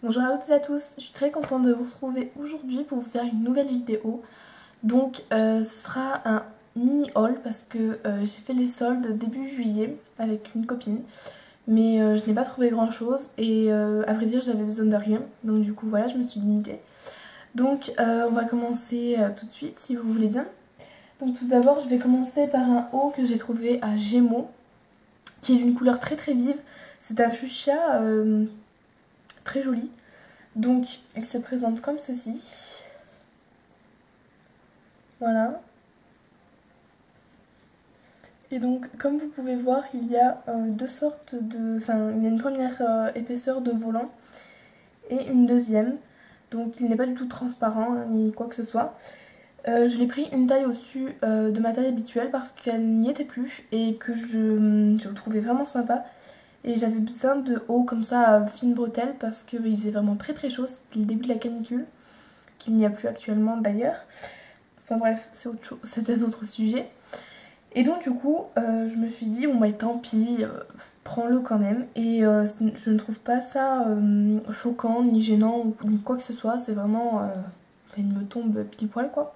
Bonjour à toutes et à tous, je suis très contente de vous retrouver aujourd'hui pour vous faire une nouvelle vidéo. Donc ce sera un mini haul parce que j'ai fait les soldes début juillet avec une copine. Mais je n'ai pas trouvé grand chose et à vrai dire j'avais besoin de rien. Donc du coup voilà, je me suis limitée. Donc on va commencer tout de suite si vous voulez bien. Donc tout d'abord je vais commencer par un haut que j'ai trouvé à Gémeaux, qui est d'une couleur très très vive. C'est un fuchsia très joli. Donc il se présente comme ceci. Voilà. Et donc comme vous pouvez voir, il y a deux sortes de... Enfin, il y a une première épaisseur de volant et une deuxième. Donc il n'est pas du tout transparent hein, ni quoi que ce soit. Je l'ai pris une taille au-dessus de ma taille habituelle parce qu'elle n'y était plus et que je le trouvais vraiment sympa. Et j'avais besoin de hauts comme ça à fine bretelle parce qu'il faisait vraiment très très chaud. C'était le début de la canicule, qu'il n'y a plus actuellement d'ailleurs. Enfin bref, c'est un autre sujet. Et donc du coup, je me suis dit, bon bah tant pis, prends-le quand même. Et je ne trouve pas ça choquant, ni gênant, ni quoi que ce soit. C'est vraiment... enfin, il me tombe pile poil quoi.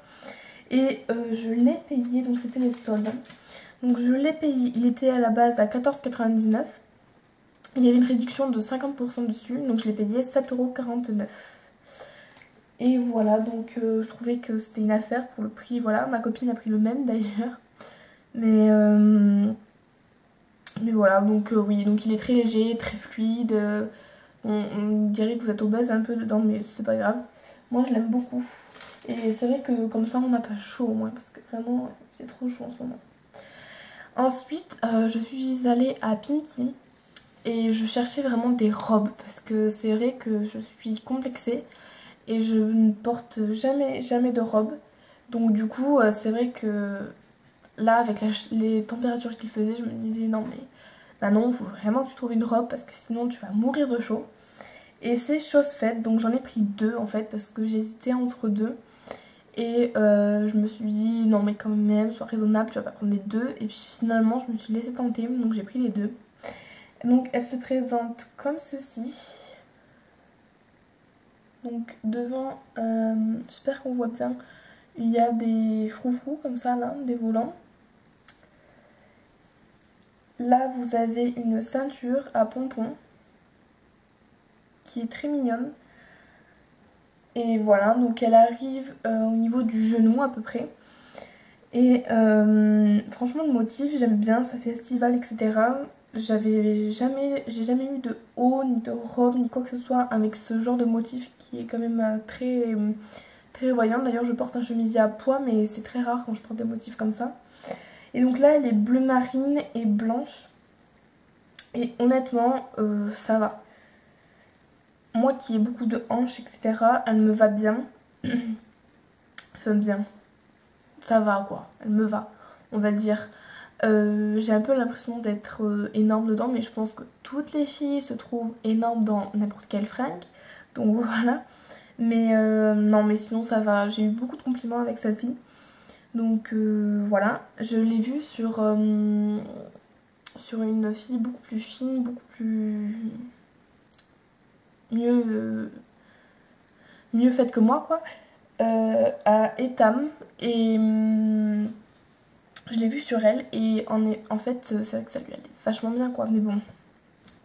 Et je l'ai payé, donc c'était les soldes. Donc je l'ai payé, il était à la base à 14,99 €. Il y avait une réduction de 50% dessus, donc je l'ai payé 7,49 €. Et voilà, donc je trouvais que c'était une affaire pour le prix, voilà. Ma copine a pris le même d'ailleurs. Mais voilà, donc oui, donc il est très léger, très fluide. On dirait que vous êtes obèse un peu dedans, mais c'est pas grave. Moi je l'aime beaucoup. Et c'est vrai que comme ça on n'a pas chaud au moins, parce que vraiment c'est trop chaud en ce moment. Ensuite, je suis allée à Pinky et je cherchais vraiment des robes, parce que c'est vrai que je suis complexée et je ne porte jamais de robe. Donc du coup, c'est vrai que là, avec les températures qu'il faisait, je me disais non mais bah non, il faut vraiment que tu trouves une robe parce que sinon tu vas mourir de chaud. Et c'est chose faite, donc j'en ai pris deux en fait parce que j'hésitais entre deux. Et je me suis dit non mais quand même, sois raisonnable, tu vas pas prendre les deux. Et puis finalement je me suis laissée tenter, donc j'ai pris les deux. Donc elle se présente comme ceci. Donc devant, j'espère qu'on voit bien, il y a des froufrous comme ça là, des volants. Là vous avez une ceinture à pompons qui est très mignonne. Et voilà, donc elle arrive au niveau du genou à peu près. Et franchement le motif j'aime bien, ça fait estival etc. J'ai jamais eu de haut, ni de robe, ni quoi que ce soit avec ce genre de motif qui est quand même très voyant. D'ailleurs je porte un chemisier à pois mais c'est très rare quand je porte des motifs comme ça. Et donc là elle est bleu marine et blanche. Et honnêtement ça va. Moi qui ai beaucoup de hanches etc. elle me va bien. Enfin bien. Ça va quoi, elle me va, on va dire. J'ai un peu l'impression d'être énorme dedans, mais je pense que toutes les filles se trouvent énormes dans n'importe quelle fringue. Donc voilà. Mais non, mais sinon ça va. J'ai eu beaucoup de compliments avec celle-ci. Donc voilà. Je l'ai vue sur une fille beaucoup plus fine, beaucoup plus... mieux faite que moi, quoi. À Etam. Et... je l'ai vue sur elle et en fait c'est vrai que ça lui allait vachement bien quoi. Mais bon,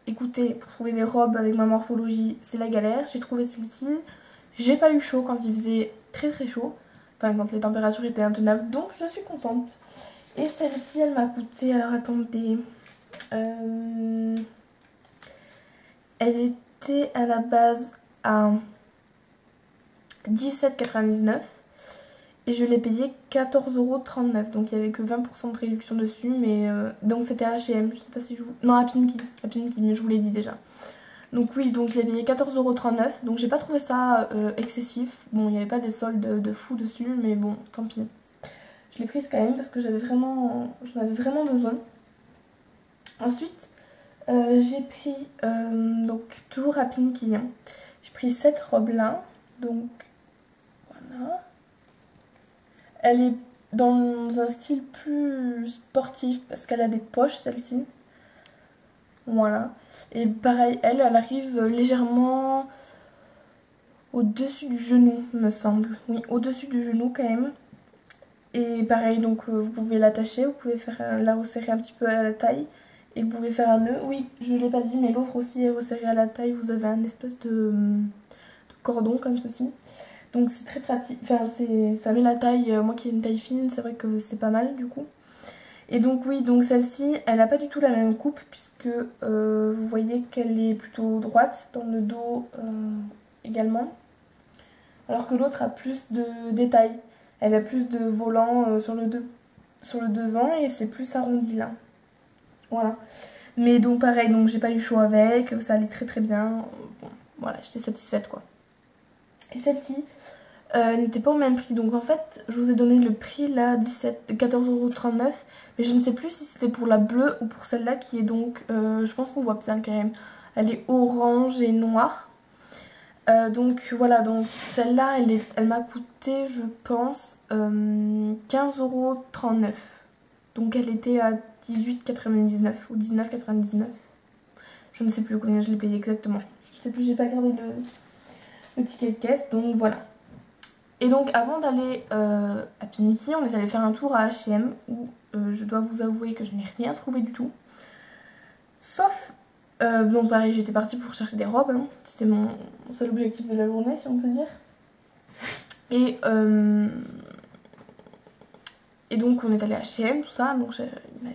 écoutez, pour trouver des robes avec ma morphologie c'est la galère. J'ai trouvé celle-ci, j'ai pas eu chaud quand il faisait très très chaud. Enfin quand les températures étaient intenables, donc je suis contente. Et celle-ci elle m'a coûté, alors attendez, elle était à la base à 17,99 € et je l'ai payé 14,39 €. Donc il n'y avait que 20% de réduction dessus. Mais donc c'était H&M, je sais pas si je vous... Non, à Pinky, mais je vous l'ai dit déjà. Donc oui, donc je l'ai payé 14,39 €. Donc j'ai pas trouvé ça excessif. Bon, il n'y avait pas des soldes de fou dessus, mais bon, tant pis. Je l'ai prise quand même parce que j'en avais vraiment besoin. Ensuite, j'ai pris, donc toujours à Pinky, hein. J'ai pris cette robe là. Donc voilà. Elle est dans un style plus sportif parce qu'elle a des poches celle-ci. Voilà. Et pareil, elle arrive légèrement au-dessus du genou, me semble. Oui, au-dessus du genou quand même. Et pareil, donc vous pouvez l'attacher, vous pouvez faire la resserrer un petit peu à la taille. Et vous pouvez faire un nœud. Oui, je ne l'ai pas dit, mais l'autre aussi est resserré à la taille. Vous avez un espèce de cordon comme ceci. Donc c'est très pratique. Enfin, ça met la taille. Moi qui ai une taille fine, c'est vrai que c'est pas mal du coup. Et donc oui, donc celle-ci, elle n'a pas du tout la même coupe puisque vous voyez qu'elle est plutôt droite dans le dos également. Alors que l'autre a plus de détails. Elle a plus de volants sur le devant et c'est plus arrondi là. Voilà. Mais donc pareil, donc j'ai pas eu chaud avec, ça allait très très bien. Bon, voilà, j'étais satisfaite quoi. Et celle-ci n'était pas au même prix. Donc en fait, je vous ai donné le prix là, 14,39 €. Mais je ne sais plus si c'était pour la bleue ou pour celle-là qui est donc, je pense qu'on voit bien quand même. Elle est orange et noire. Donc voilà, donc celle-là, elle m'a coûté, je pense, 15,39 €. Donc elle était à 18,99 ou 19,99. Je ne sais plus combien je l'ai payé exactement. Je ne sais plus, j'ai pas gardé le ticket de caisse, donc voilà. Et donc avant d'aller à Pimiki, on est allé faire un tour à H&M où je dois vous avouer que je n'ai rien trouvé du tout. Sauf, donc pareil, j'étais partie pour chercher des robes, hein. C'était mon seul objectif de la journée si on peut dire. Et donc on est allé à H&M, tout ça, donc il n'y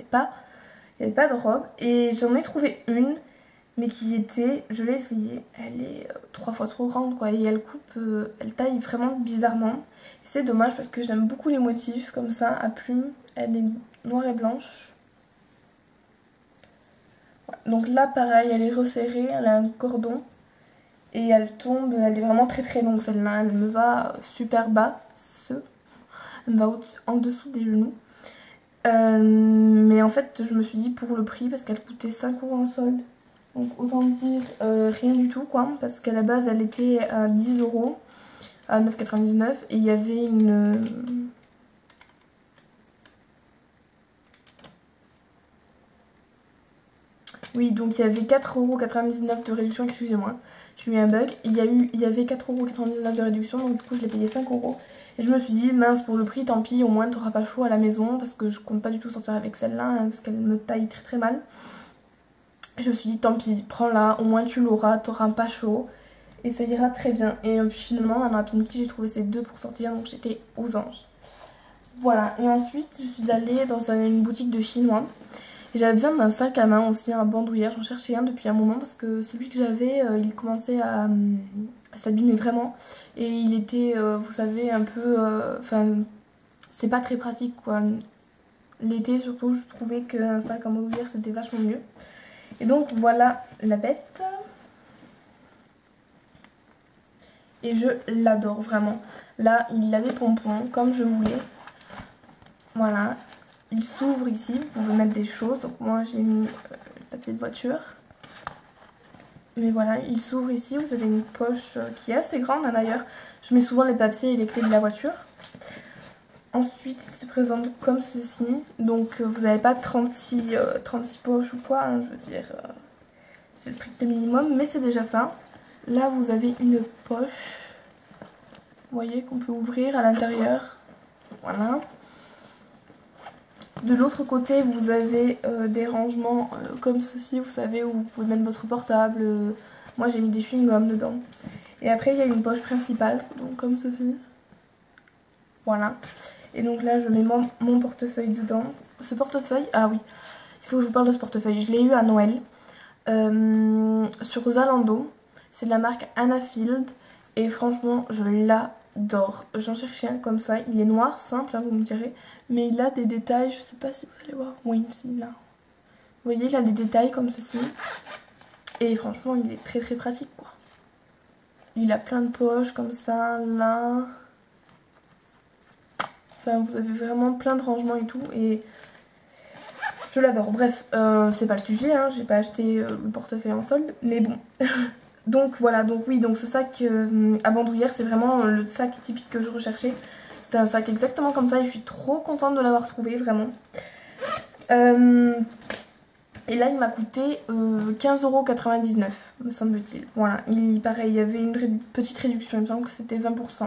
avait pas de robe. Et j'en ai trouvé une, mais qui était, je l'ai essayée, elle est 3 fois trop grande quoi. Et elle coupe, elle taille vraiment bizarrement. C'est dommage parce que j'aime beaucoup les motifs comme ça, à plumes. Elle est noire et blanche. Ouais. Donc là pareil, elle est resserrée, elle a un cordon. Et elle tombe, elle est vraiment très très longue celle-là. Elle me va super bas, elle me va en dessous des genoux. Mais en fait je me suis dit pour le prix, parce qu'elle coûtait 5 € en solde. Donc autant dire rien du tout quoi, parce qu'à la base elle était à 10 €, à 9,99 € et il y avait une... Oui, donc il y avait 4,99 € de réduction, excusez-moi, j'ai eu un bug. Il y avait 4,99 € de réduction, donc du coup je l'ai payé 5 €. Et je me suis dit, mince, pour le prix, tant pis, au moins t'auras pas chaud à la maison, parce que je compte pas du tout sortir avec celle-là, hein, parce qu'elle me taille très très mal. Je me suis dit, tant pis, prends-la, au moins tu l'auras, t'auras pas chaud, et ça ira très bien. Et puis finalement, dans la Pimki, j'ai trouvé ces deux pour sortir, donc j'étais aux anges. Voilà, et ensuite, je suis allée dans une boutique de chinois. J'avais besoin d'un sac à main aussi, un bandoulière. J'en cherchais un depuis un moment parce que celui que j'avais, il commençait à s'abîmer vraiment. Et il était, vous savez, un peu... Enfin, c'est pas très pratique quoi. L'été surtout, je trouvais qu'un sac à bandoulière c'était vachement mieux. Et donc voilà la bête. Et je l'adore vraiment. Là, il a des pompons comme je voulais. Voilà. Il s'ouvre ici, vous pouvez mettre des choses. Donc moi j'ai mis le papier de voiture. Mais voilà, il s'ouvre ici. Vous avez une poche qui est assez grande hein, d'ailleurs. Je mets souvent les papiers et les clés de la voiture. Ensuite, il se présente comme ceci. Donc vous n'avez pas 36 poches ou quoi, hein, je veux dire. C'est le strict minimum, mais c'est déjà ça. Là, vous avez une poche. Vous voyez qu'on peut ouvrir à l'intérieur. Voilà. De l'autre côté, vous avez des rangements comme ceci, vous savez, où vous pouvez mettre votre portable. Moi, j'ai mis des chewing-gums dedans. Et après, il y a une poche principale, donc comme ceci. Voilà. Et donc là, je mets mon portefeuille dedans. Ce portefeuille, ah oui, il faut que je vous parle de ce portefeuille. Je l'ai eu à Noël sur Zalando. C'est de la marque Anafield. Et franchement, je l'adore. J'en cherchais un comme ça. Il est noir, simple, hein, vous me direz. Mais il a des détails, je sais pas si vous allez voir. Oui, ici, là. Vous voyez, il a des détails comme ceci. Et franchement, il est très très pratique, quoi. Il a plein de poches comme ça, là. Enfin, vous avez vraiment plein de rangements et tout. Et je l'adore. Bref, c'est pas le sujet, hein. J'ai pas acheté le portefeuille en solde. Mais bon. Donc voilà, donc oui, donc ce sac à bandoulière, c'est vraiment le sac typique que je recherchais. C'était un sac exactement comme ça et je suis trop contente de l'avoir trouvé, vraiment. Et là il m'a coûté 15,99 € me semble-t-il. Voilà, pareil, il y avait une petite réduction, il me semble que c'était 20%.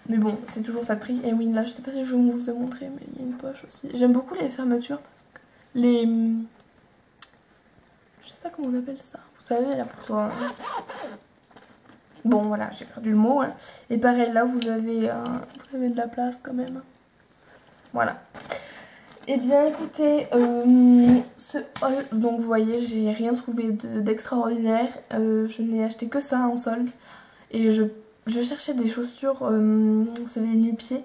Mais bon, c'est toujours pas de prix. Et oui, là je sais pas si je vais vous ai montré, mais il y a une poche aussi. J'aime beaucoup les fermetures. Les... Je sais pas comment on appelle ça. Vous savez, là pour toi. Bon voilà, j'ai perdu le mot. Hein. Et pareil, là vous avez de la place quand même. Voilà. Et bien écoutez, ce haul, donc vous voyez, j'ai rien trouvé d'extraordinaire. Je n'ai acheté que ça en solde. Et je cherchais des chaussures, vous savez, des nu-pieds.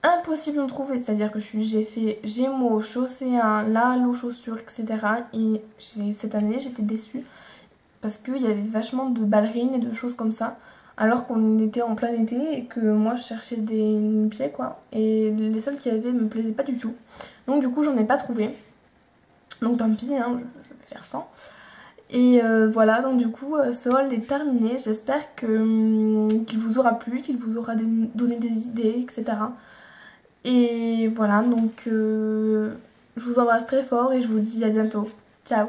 Impossible d'en trouver, c'est-à-dire que j'ai fait Gémeaux, Chaussée 1, Lalo chaussures, etc. Et cette année, j'étais déçue parce qu'il y avait vachement de ballerines et de choses comme ça. Alors qu'on était en plein été et que moi je cherchais des pieds quoi. Et les seuls qu'il y avait me plaisaient pas du tout. Donc du coup j'en ai pas trouvé. Donc tant pis, hein, je vais faire sans. Et voilà, donc du coup ce haul est terminé. J'espère qu'il vous aura plu, qu'il vous aura donné des idées, etc. Et voilà, donc je vous embrasse très fort et je vous dis à bientôt. Ciao!